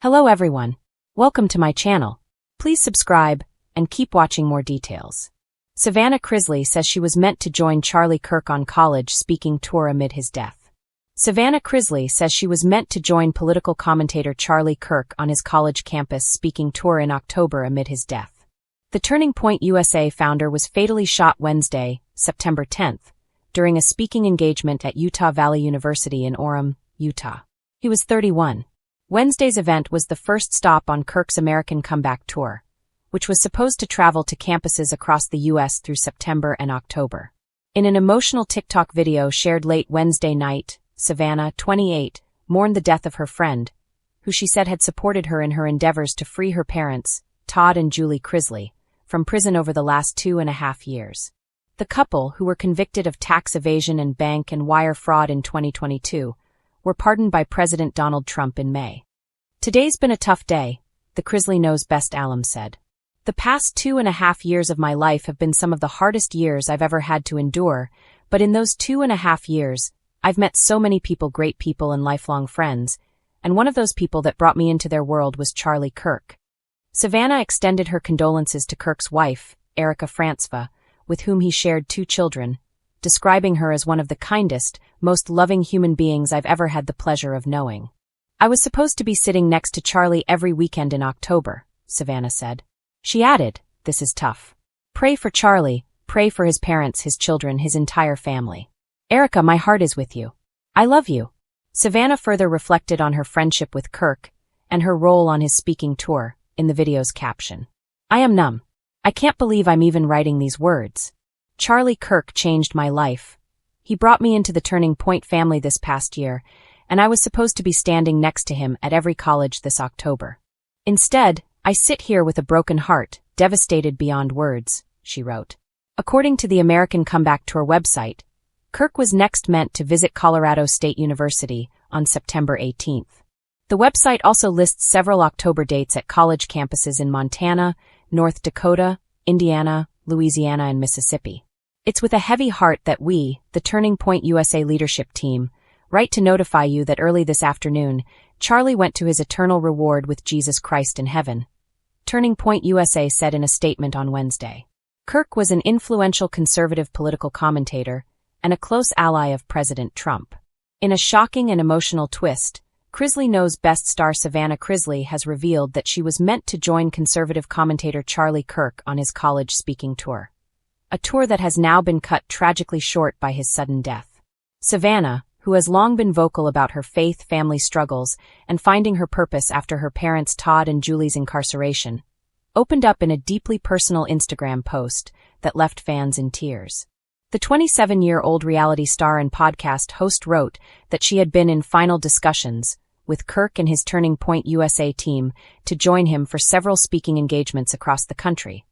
Hello everyone. Welcome to my channel. Please subscribe and keep watching more details. Savannah Chrisley says she was meant to join Charlie Kirk on college speaking tour amid his death. Savannah Chrisley says she was meant to join political commentator Charlie Kirk on his college campus speaking tour in October amid his death. The Turning Point USA founder was fatally shot Wednesday, September 10th, during a speaking engagement at Utah Valley University in Orem, Utah. He was 31. Wednesday's event was the first stop on Kirk's American Comeback Tour, which was supposed to travel to campuses across the U.S. through September and October. In an emotional TikTok video shared late Wednesday night, Savannah, 28, mourned the death of her friend, who she said had supported her in her endeavors to free her parents, Todd and Julie Chrisley, from prison over the last 2.5 years. The couple, who were convicted of tax evasion and bank and wire fraud in 2022, were pardoned by President Donald Trump in May. "Today's been a tough day," the Chrisley Knows Best alum said. "The past 2.5 years of my life have been some of the hardest years I've ever had to endure, but in those 2.5 years, I've met so many people, great people and lifelong friends, and one of those people that brought me into their world was Charlie Kirk." Savannah extended her condolences to Kirk's wife, Erica Frantzva, with whom he shared 2 children, describing her as one of the kindest, most loving human beings I've ever had the pleasure of knowing. "I was supposed to be sitting next to Charlie every weekend in October," Savannah said. She added, "This is tough. Pray for Charlie, pray for his parents, his children, his entire family. Erica, my heart is with you. I love you." Savannah further reflected on her friendship with Kirk and her role on his speaking tour in the video's caption. "I am numb. I can't believe I'm even writing these words. Charlie Kirk changed my life. He brought me into the Turning Point family this past year, and I was supposed to be standing next to him at every college this October. Instead, I sit here with a broken heart, devastated beyond words," she wrote. According to the American Comeback Tour website, Kirk was next meant to visit Colorado State University on September 18th. The website also lists several October dates at college campuses in Montana, North Dakota, Indiana, Louisiana, and Mississippi. "It's with a heavy heart that we, the Turning Point USA leadership team, write to notify you that early this afternoon, Charlie went to his eternal reward with Jesus Christ in heaven," Turning Point USA said in a statement on Wednesday. Kirk was an influential conservative political commentator and a close ally of President Trump. In a shocking and emotional twist, Chrisley Knows Best star Savannah Chrisley has revealed that she was meant to join conservative commentator Charlie Kirk on his college speaking tour, a tour that has now been cut tragically short by his sudden death. Savannah, who has long been vocal about her faith, family struggles, and finding her purpose after her parents Todd and Julie's incarceration, opened up in a deeply personal Instagram post that left fans in tears. The 27-year-old reality star and podcast host wrote that she had been in final discussions with Kirk and his Turning Point USA team to join him for several speaking engagements across the country,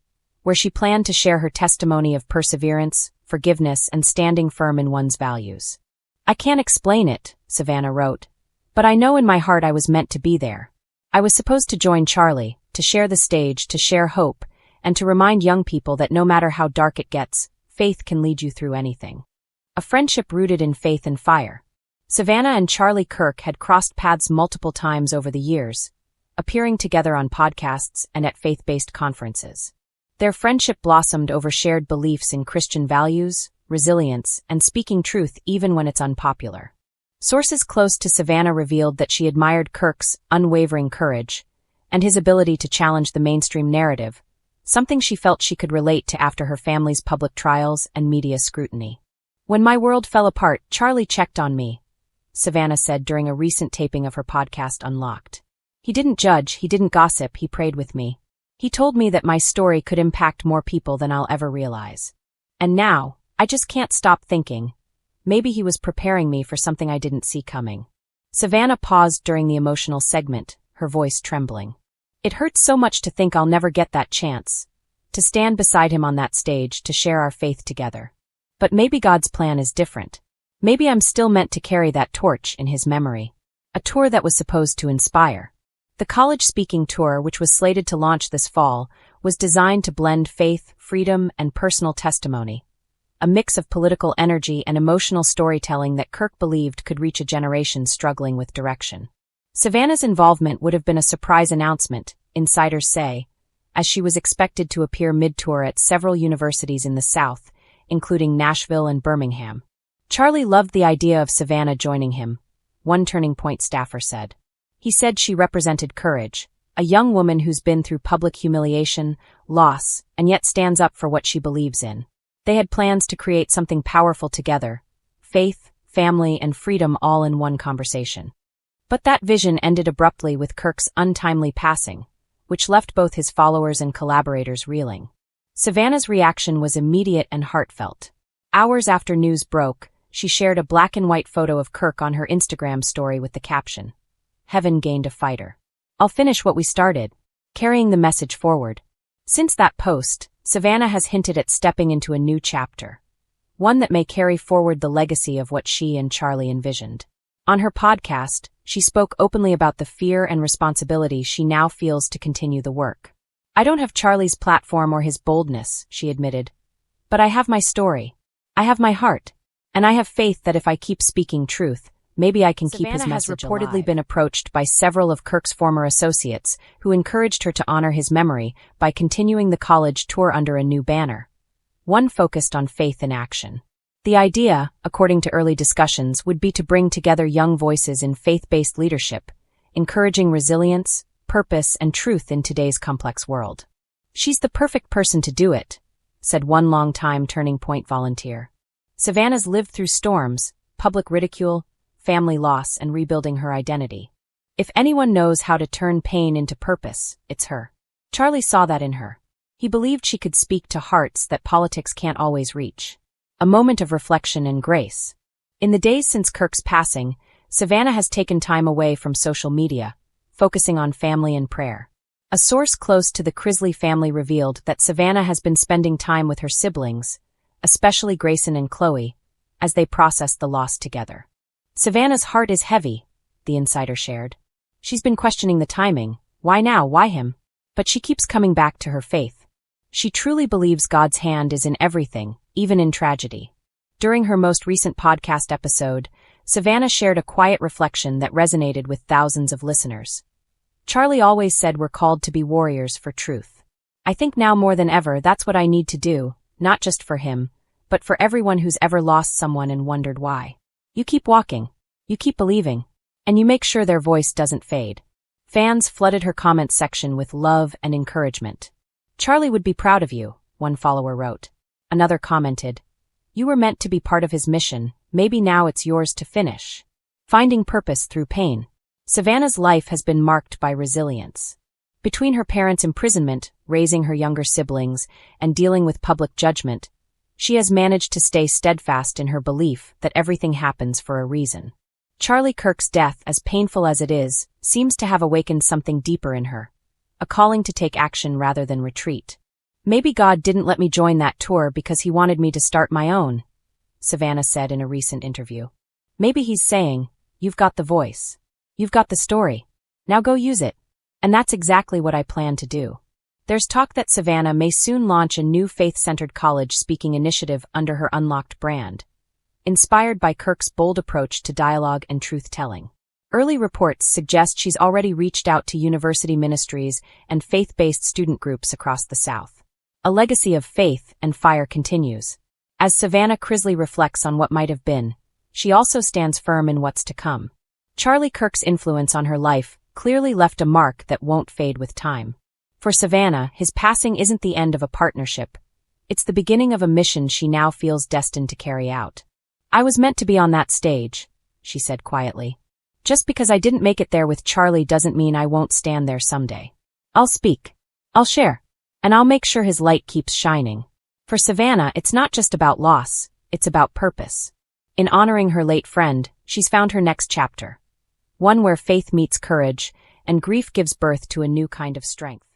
where she planned to share her testimony of perseverance, forgiveness, and standing firm in one's values. "I can't explain it," Savannah wrote, "but I know in my heart I was meant to be there. I was supposed to join Charlie, to share the stage, to share hope, and to remind young people that no matter how dark it gets, faith can lead you through anything. A friendship rooted in faith and fire." Savannah and Charlie Kirk had crossed paths multiple times over the years, appearing together on podcasts and at faith-based conferences. Their friendship blossomed over shared beliefs in Christian values, resilience, and speaking truth even when it's unpopular. Sources close to Savannah revealed that she admired Kirk's unwavering courage and his ability to challenge the mainstream narrative, something she felt she could relate to after her family's public trials and media scrutiny. "When my world fell apart, Charlie checked on me," Savannah said during a recent taping of her podcast Unlocked. "He didn't judge, he didn't gossip, he prayed with me. He told me that my story could impact more people than I'll ever realize. And now, I just can't stop thinking, maybe he was preparing me for something I didn't see coming." Savannah paused during the emotional segment, her voice trembling. "It hurts so much to think I'll never get that chance, to stand beside him on that stage, to share our faith together. But maybe God's plan is different. Maybe I'm still meant to carry that torch in his memory." A tour that was supposed to inspire. The college speaking tour, which was slated to launch this fall, was designed to blend faith, freedom, and personal testimony, a mix of political energy and emotional storytelling that Kirk believed could reach a generation struggling with direction. Savannah's involvement would have been a surprise announcement, insiders say, as she was expected to appear mid-tour at several universities in the South, including Nashville and Birmingham. Charlie loved the idea of Savannah joining him, one Turning Point staffer said. He said she represented courage, a young woman who's been through public humiliation, loss, and yet stands up for what she believes in. They had plans to create something powerful together, faith, family, and freedom all in one conversation. But that vision ended abruptly with Kirk's untimely passing, which left both his followers and collaborators reeling. Savannah's reaction was immediate and heartfelt. Hours after news broke, she shared a black-and-white photo of Kirk on her Instagram story with the caption, "Heaven gained a fighter. I'll finish what we started," carrying the message forward. Since that post, Savannah has hinted at stepping into a new chapter, one that may carry forward the legacy of what she and Charlie envisioned. On her podcast, she spoke openly about the fear and responsibility she now feels to continue the work. "I don't have Charlie's platform or his boldness," she admitted, "but I have my story. I have my heart, and I have faith that if I keep speaking truth, maybe I can keep his message alive." Savannah has reportedly been approached by several of Kirk's former associates who encouraged her to honor his memory by continuing the college tour under a new banner, one focused on faith in action. The idea, according to early discussions, would be to bring together young voices in faith-based leadership, encouraging resilience, purpose, and truth in today's complex world. "She's the perfect person to do it," said one long-time Turning Point volunteer. Savannah's lived through storms, public ridicule, family loss, and rebuilding her identity. If anyone knows how to turn pain into purpose, it's her. Charlie saw that in her. He believed she could speak to hearts that politics can't always reach. A moment of reflection and grace. In the days since Kirk's passing, Savannah has taken time away from social media, focusing on family and prayer. A source close to the Chrisley family revealed that Savannah has been spending time with her siblings, especially Grayson and Chloe, as they process the loss together. "Savannah's heart is heavy," the insider shared. "She's been questioning the timing. Why now? Why him? But she keeps coming back to her faith. She truly believes God's hand is in everything, even in tragedy." During her most recent podcast episode, Savannah shared a quiet reflection that resonated with thousands of listeners. "Charlie always said we're called to be warriors for truth. I think now more than ever that's what I need to do, not just for him, but for everyone who's ever lost someone and wondered why. You keep walking, you keep believing, and you make sure their voice doesn't fade." Fans flooded her comments section with love and encouragement. "Charlie would be proud of you," one follower wrote. Another commented, "You were meant to be part of his mission, maybe now it's yours to finish." Finding purpose through pain. Savannah's life has been marked by resilience. Between her parents' imprisonment, raising her younger siblings, and dealing with public judgment, she has managed to stay steadfast in her belief that everything happens for a reason. Charlie Kirk's death, as painful as it is, seems to have awakened something deeper in her, a calling to take action rather than retreat. "Maybe God didn't let me join that tour because he wanted me to start my own," Savannah said in a recent interview. "Maybe he's saying, you've got the voice. You've got the story. Now go use it." And that's exactly what I plan to do. There's talk that Savannah may soon launch a new faith-centered college speaking initiative under her Unlocked brand, inspired by Kirk's bold approach to dialogue and truth-telling. Early reports suggest she's already reached out to university ministries and faith-based student groups across the South. A legacy of faith and fire continues. As Savannah Chrisley reflects on what might have been, she also stands firm in what's to come. Charlie Kirk's influence on her life clearly left a mark that won't fade with time. For Savannah, his passing isn't the end of a partnership. It's the beginning of a mission she now feels destined to carry out. "I was meant to be on that stage," she said quietly. "Just because I didn't make it there with Charlie doesn't mean I won't stand there someday. I'll speak. I'll share. And I'll make sure his light keeps shining." For Savannah, it's not just about loss, it's about purpose. In honoring her late friend, she's found her next chapter. One where faith meets courage, and grief gives birth to a new kind of strength.